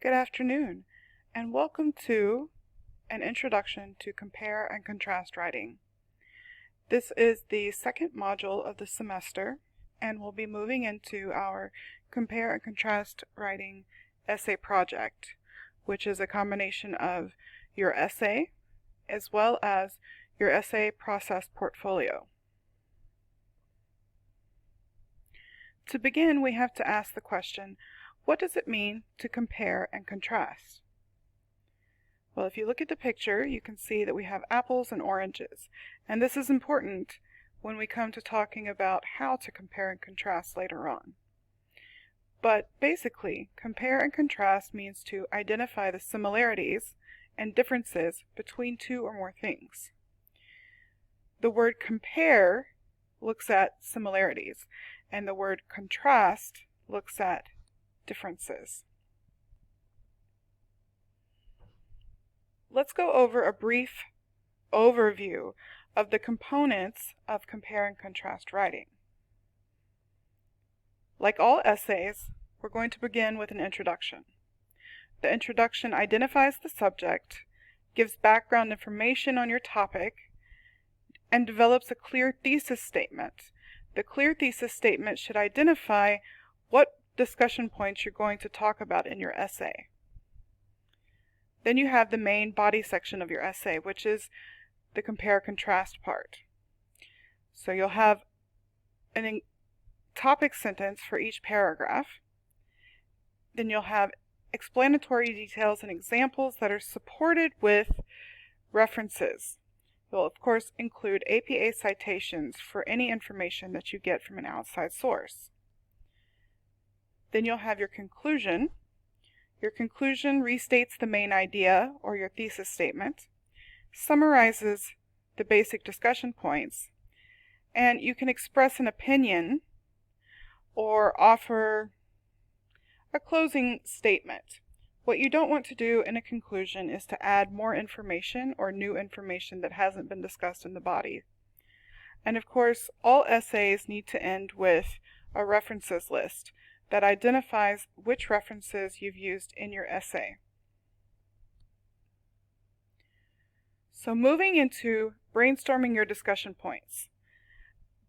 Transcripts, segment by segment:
Good afternoon, and welcome to an introduction to compare and contrast writing. This is the second module of the semester, and we'll be moving into our compare and contrast writing essay project, which is a combination of your essay as well as your essay process portfolio. To begin, we have to ask the question, what does it mean to compare and contrast? Well, if you look at the picture, you can see that we have apples and oranges, and this is important when we come to talking about how to compare and contrast later on. But basically, compare and contrast means to identify the similarities and differences between two or more things. The word compare looks at similarities, and the word contrast looks at differences. Let's go over a brief overview of the components of compare and contrast writing. Like all essays, we're going to begin with an introduction. The introduction identifies the subject, gives background information on your topic, and develops a clear thesis statement. The clear thesis statement should identify what discussion points you're going to talk about in your essay. Then you have the main body section of your essay, which is the compare-contrast part. So you'll have a topic sentence for each paragraph. Then you'll have explanatory details and examples that are supported with references. You'll of course include APA citations for any information that you get from an outside source. Then you'll have your conclusion. Your conclusion restates the main idea or your thesis statement, summarizes the basic discussion points, and you can express an opinion or offer a closing statement. What you don't want to do in a conclusion is to add more information or new information that hasn't been discussed in the body. And of course, all essays need to end with a references list that identifies which references you've used in your essay. So moving into brainstorming your discussion points.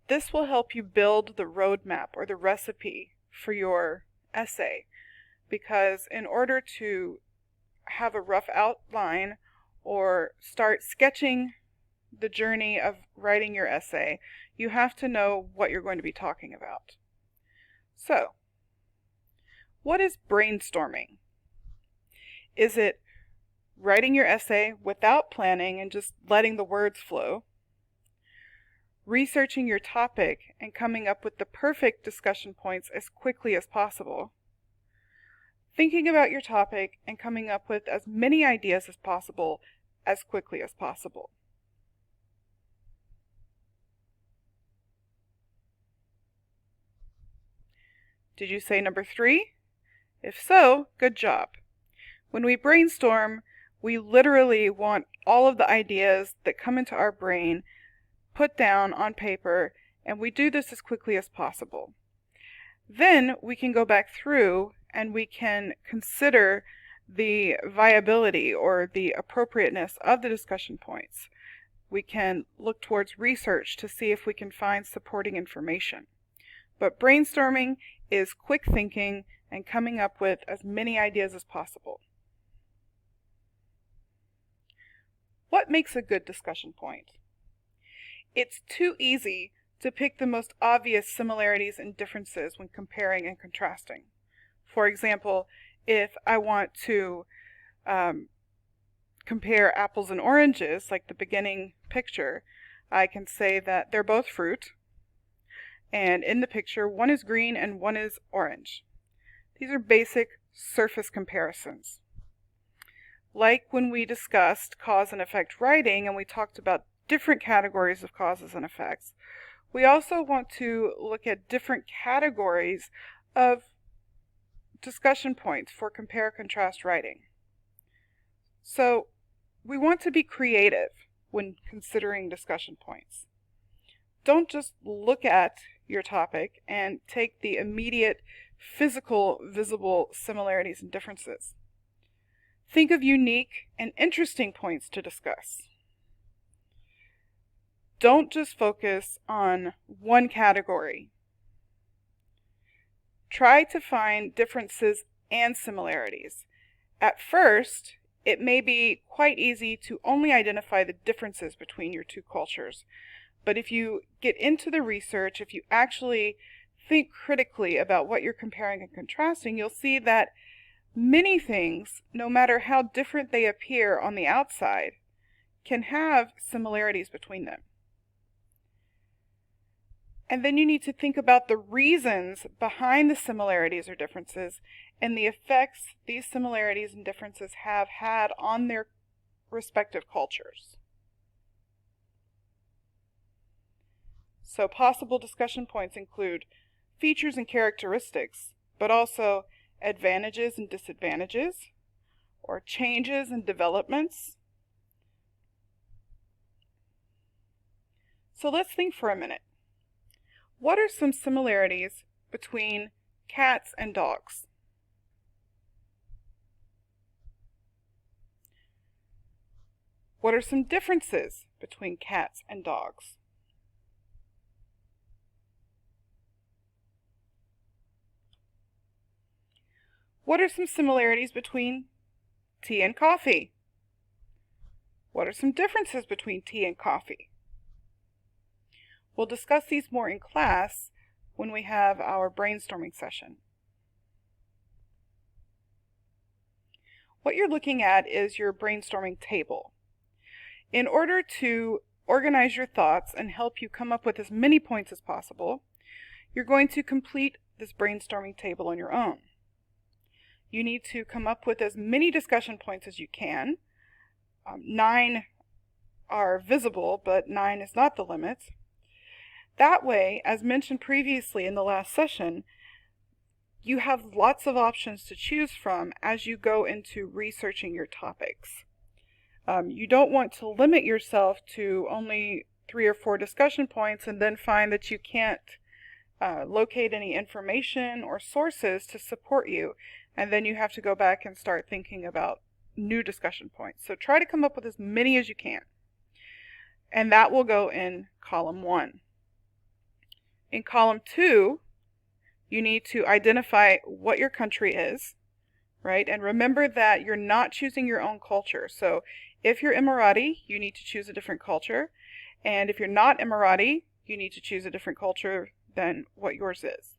This will help you build the roadmap or the recipe for your essay, because in order to have a rough outline or start sketching the journey of writing your essay, you have to know what you're going to be talking about. So, what is brainstorming? Is it writing your essay without planning and just letting the words flow? Researching your topic and coming up with the perfect discussion points as quickly as possible? Thinking about your topic and coming up with as many ideas as possible as quickly as possible? Did you say number 3? If so, good job. When we brainstorm, we literally want all of the ideas that come into our brain put down on paper, and we do this as quickly as possible. Then we can go back through and we can consider the viability or the appropriateness of the discussion points. We can look towards research to see if we can find supporting information. But brainstorming is quick thinking and coming up with as many ideas as possible. What makes a good discussion point? It's too easy to pick the most obvious similarities and differences when comparing and contrasting. For example, if I want to compare apples and oranges, like the beginning picture, I can say that they're both fruit, and in the picture, one is green and one is orange. These are basic surface comparisons. Like when we discussed cause and effect writing and we talked about different categories of causes and effects, we also want to look at different categories of discussion points for compare-contrast writing. So we want to be creative when considering discussion points. Don't just look at your topic and take the immediate physical, visible similarities and differences. Think of unique and interesting points to discuss. Don't just focus on one category. Try to find differences and similarities. At first, it may be quite easy to only identify the differences between your two cultures. But if you get into the research, if you actually think critically about what you're comparing and contrasting, you'll see that many things, no matter how different they appear on the outside, can have similarities between them. And then you need to think about the reasons behind the similarities or differences and the effects these similarities and differences have had on their respective cultures. So possible discussion points include features and characteristics, but also advantages and disadvantages, or changes and developments. So let's think for a minute. What are some similarities between cats and dogs? What are some differences between cats and dogs? What are some similarities between tea and coffee? What are some differences between tea and coffee? We'll discuss these more in class when we have our brainstorming session. What you're looking at is your brainstorming table. In order to organize your thoughts and help you come up with as many points as possible, you're going to complete this brainstorming table on your own. You need to come up with as many discussion points as you can. 9 are visible, but 9 is not the limit. That way, as mentioned previously in the last session, you have lots of options to choose from as you go into researching your topics. You don't want to limit yourself to only 3 or 4 discussion points and then find that you can't locate any information or sources to support you, and then you have to go back and start thinking about new discussion points. So try to come up with as many as you can. And that will go in column 1. In column 2, you need to identify what your country is, right? And remember that you're not choosing your own culture. So if you're Emirati, you need to choose a different culture. And if you're not Emirati, you need to choose a different culture than what yours is.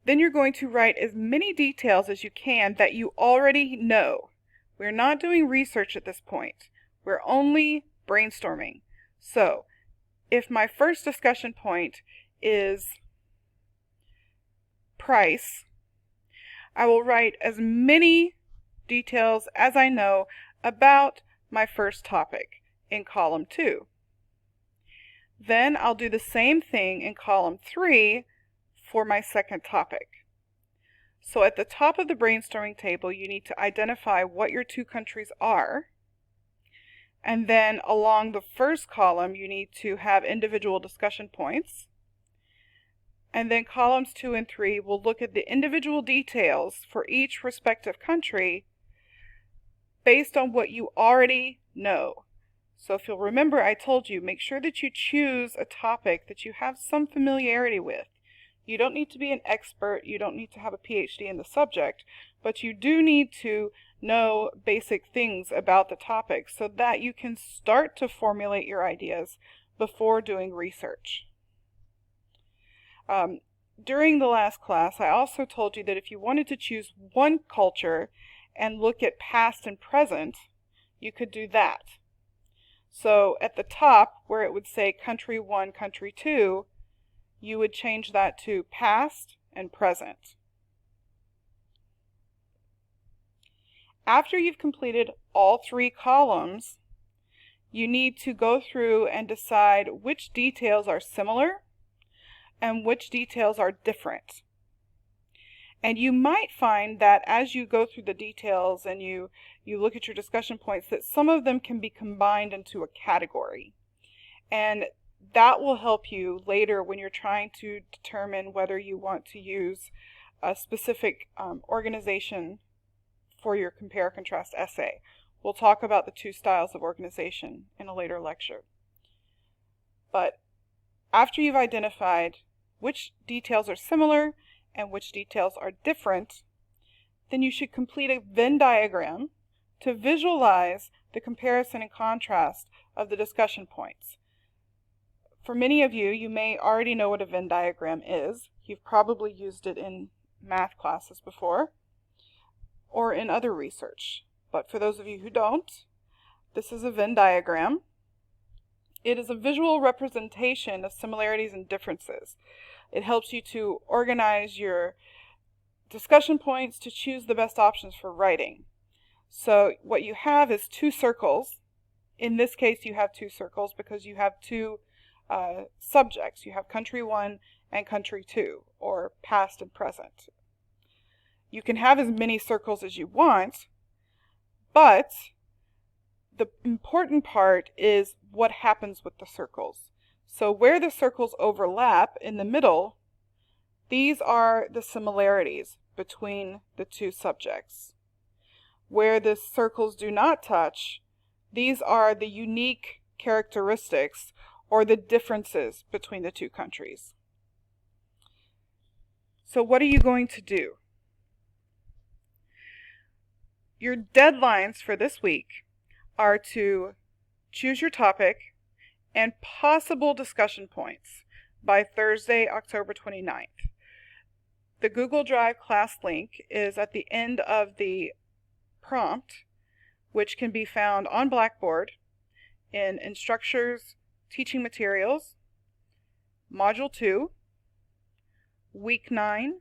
Then you're going to write as many details as you can that you already know. We're not doing research at this point. We're only brainstorming. So if my first discussion point is price, I will write as many details as I know about my first topic in column 2. Then I'll do the same thing in column 3 for my second topic. So at the top of the brainstorming table, you need to identify what your 2 countries are. And then along the first column, you need to have individual discussion points. And then columns 2 and 3 will look at the individual details for each respective country based on what you already know. So if you'll remember, I told you, make sure that you choose a topic that you have some familiarity with. You don't need to be an expert, you don't need to have a PhD in the subject, but you do need to know basic things about the topic so that you can start to formulate your ideas before doing research. During the last class, I also told you that if you wanted to choose one culture and look at past and present, you could do that. So at the top, where it would say country 1, country 2, you would change that to past and present. After you've completed all 3 columns, you need to go through and decide which details are similar and which details are different. And you might find that as you go through the details and you look at your discussion points, that some of them can be combined into a category. And that will help you later when you're trying to determine whether you want to use a specific organization for your compare-contrast essay. We'll talk about the two styles of organization in a later lecture. But after you've identified which details are similar and which details are different, then you should complete a Venn diagram to visualize the comparison and contrast of the discussion points. For many of you, you may already know what a Venn diagram is. You've probably used it in math classes before or in other research. But for those of you who don't, this is a Venn diagram. It is a visual representation of similarities and differences. It helps you to organize your discussion points to choose the best options for writing. So what you have is two circles. In this case, you have two circles because you have two subjects. You have country 1 and country 2, or past and present. You can have as many circles as you want, but the important part is what happens with the circles. So where the circles overlap in the middle, these are the similarities between the two subjects. Where the circles do not touch, these are the unique characteristics or the differences between the two countries. So what are you going to do? Your deadlines for this week are to choose your topic and possible discussion points by Thursday, October 29th. The Google Drive class link is at the end of the prompt, which can be found on Blackboard in Instructures, Teaching Materials, Module 2, Week 9,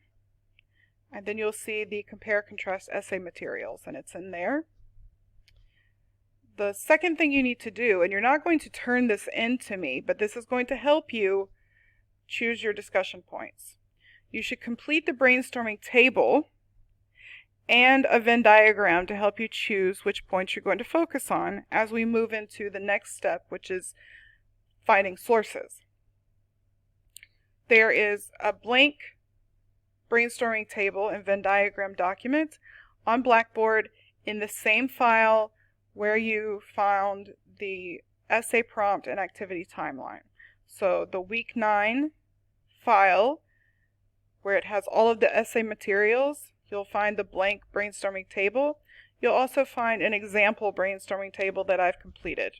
and then you'll see the compare-contrast essay materials, and it's in there. The second thing you need to do, and you're not going to turn this in to me, but this is going to help you choose your discussion points. You should complete the brainstorming table and a Venn diagram to help you choose which points you're going to focus on as we move into the next step, which is finding sources. There is a blank brainstorming table and Venn diagram document on Blackboard in the same file where you found the essay prompt and activity timeline. So the Week 9 file, where it has all of the essay materials, you'll find the blank brainstorming table. You'll also find an example brainstorming table that I've completed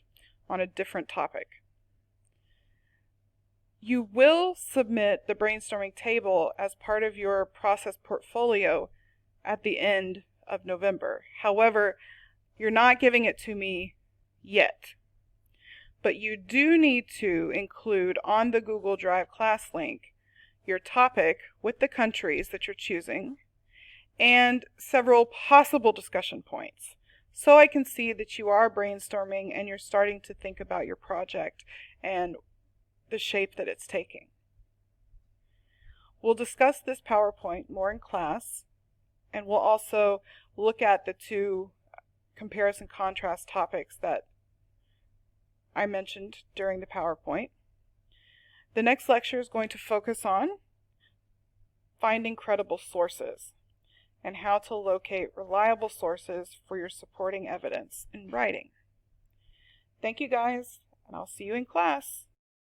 on a different topic. You will submit the brainstorming table as part of your process portfolio at the end of November. However, you're not giving it to me yet. But you do need to include on the Google Drive class link your topic with the countries that you're choosing and several possible discussion points, so I can see that you are brainstorming and you're starting to think about your project and the shape that it's taking. We'll discuss this PowerPoint more in class, and we'll also look at the two comparison contrast topics that I mentioned during the PowerPoint. The next lecture is going to focus on finding credible sources and how to locate reliable sources for your supporting evidence in writing. Thank you guys, and I'll see you in class.